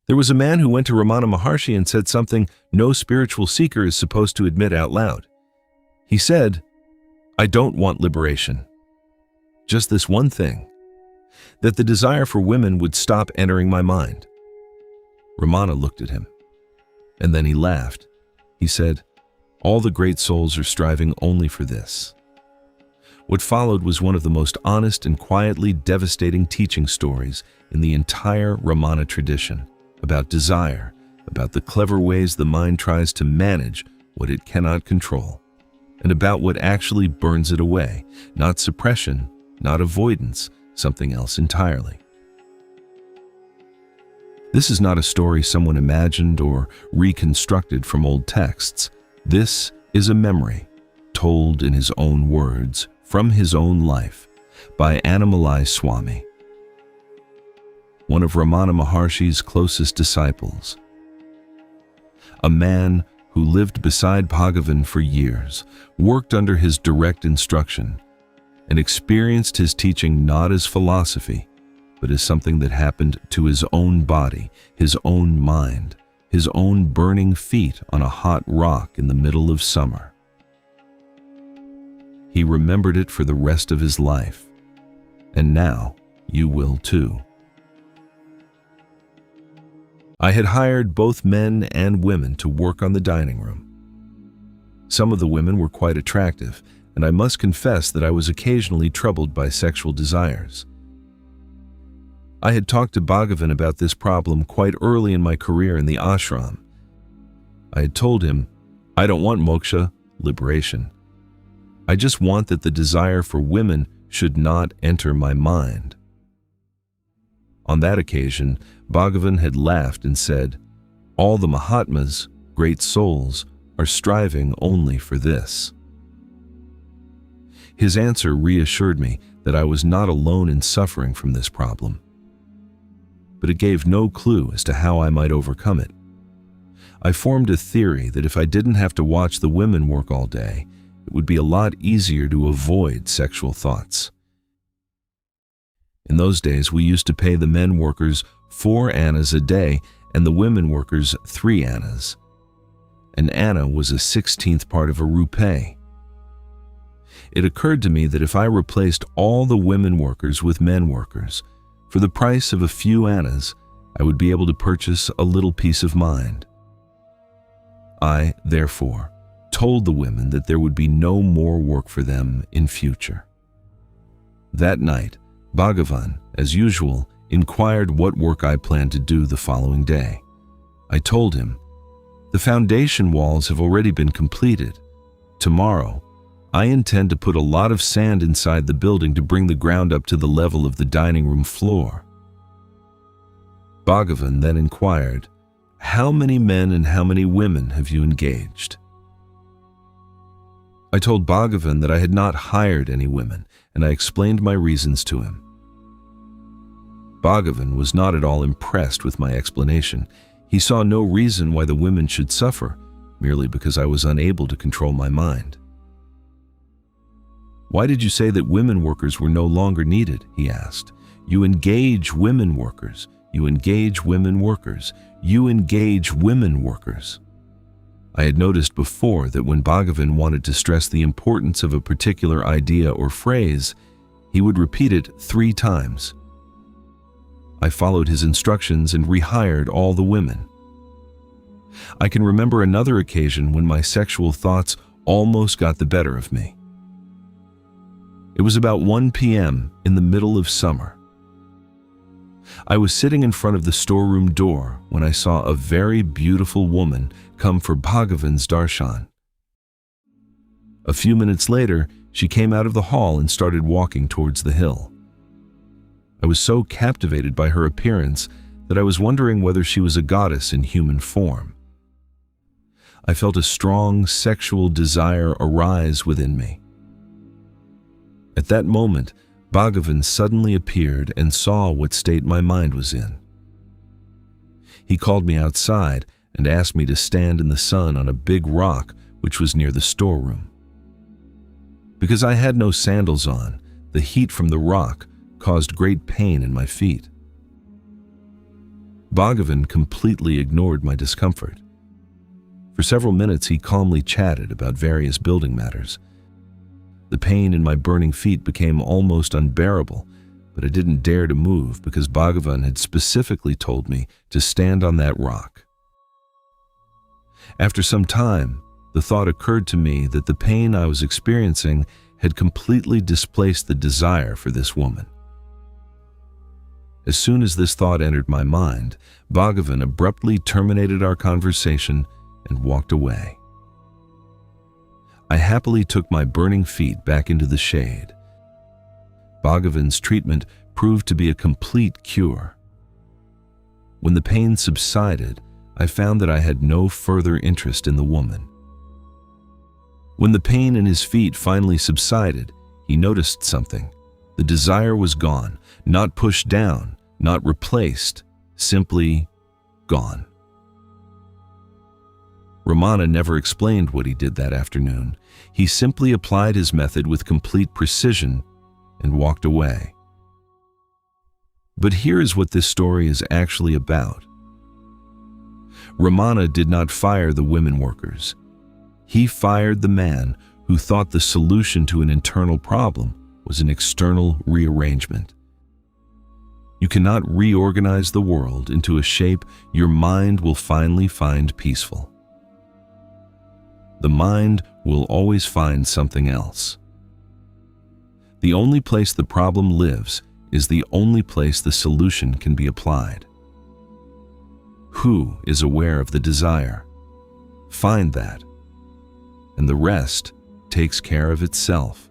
There was a man who went to Ramana Maharshi and said something no spiritual seeker is supposed to admit out loud. He said, "I don't want liberation. Just this one thing, that the desire for women would stop entering my mind." Ramana looked at him, and then he laughed. He said, "All the great souls are striving only for this." What followed was one of the most honest and quietly devastating teaching stories in the entire Ramana tradition, about desire, about the clever ways the mind tries to manage what it cannot control, and about what actually burns it away, not suppression, not avoidance, something else entirely. This is not a story someone imagined or reconstructed from old texts. This is a memory, told in his own words, from his own life, by Annamalai Swami, one of Ramana Maharshi's closest disciples. A man who lived beside Bhagavan for years, worked under his direct instruction, and experienced his teaching not as philosophy, but as something that happened to his own body, his own mind, his own burning feet on a hot rock in the middle of summer. He remembered it for the rest of his life, and now you will too. I had hired both men and women to work on the dining room. Some of the women were quite attractive, and I must confess that I was occasionally troubled by sexual desires. I had talked to Bhagavan about this problem quite early in my career in the ashram. I had told him, "I don't want moksha, liberation. I just want that the desire for women should not enter my mind." On that occasion, Bhagavan had laughed and said, "All the Mahatmas, great souls, are striving only for this." His answer reassured me that I was not alone in suffering from this problem, but it gave no clue as to how I might overcome it. I formed a theory that if I didn't have to watch the women work all day, it would be a lot easier to avoid sexual thoughts. In those days, we used to pay the men workers 4 annas a day and the women workers 3 annas. An anna was a 16th part of a rupee. It occurred to me that if I replaced all the women workers with men workers, for the price of a few annas, I would be able to purchase a little peace of mind. I, therefore, told the women that there would be no more work for them in future. That night, Bhagavan, as usual, inquired what work I planned to do the following day. I told him, "The foundation walls have already been completed. Tomorrow, I intend to put a lot of sand inside the building to bring the ground up to the level of the dining room floor." Bhagavan then inquired, "How many men and how many women have you engaged?" I told Bhagavan that I had not hired any women, and I explained my reasons to him. Bhagavan was not at all impressed with my explanation. He saw no reason why the women should suffer, merely because I was unable to control my mind. "Why did you say that women workers were no longer needed?" he asked. "You engage women workers. You engage women workers. You engage women workers." I had noticed before that when Bhagavan wanted to stress the importance of a particular idea or phrase, he would repeat it 3 times. I followed his instructions and rehired all the women. I can remember another occasion when my sexual thoughts almost got the better of me. It was about 1 p.m. in the middle of summer. I was sitting in front of the storeroom door when I saw a very beautiful woman come for Bhagavan's darshan. A few minutes later, she came out of the hall and started walking towards the hill. I was so captivated by her appearance that I was wondering whether she was a goddess in human form. I felt a strong sexual desire arise within me. At that moment, Bhagavan suddenly appeared and saw what state my mind was in. He called me outside and asked me to stand in the sun on a big rock which was near the storeroom. Because I had no sandals on, the heat from the rock caused great pain in my feet. Bhagavan completely ignored my discomfort. For several minutes he calmly chatted about various building matters. The pain in my burning feet became almost unbearable, but I didn't dare to move because Bhagavan had specifically told me to stand on that rock. After some time, the thought occurred to me that the pain I was experiencing had completely displaced the desire for this woman. As soon as this thought entered my mind, Bhagavan abruptly terminated our conversation and walked away. I happily took my burning feet back into the shade. Bhagavan's treatment proved to be a complete cure. When the pain subsided, I found that I had no further interest in the woman. When the pain in his feet finally subsided, he noticed something. The desire was gone, not pushed down, not replaced, simply gone. Ramana never explained what he did that afternoon. He simply applied his method with complete precision and walked away. But here is what this story is actually about. Ramana did not fire the women workers. He fired the man who thought the solution to an internal problem was an external rearrangement. You cannot reorganize the world into a shape your mind will finally find peaceful. The mind will always find something else. The only place the problem lives is the only place the solution can be applied. Who is aware of the desire? Find that, and the rest takes care of itself.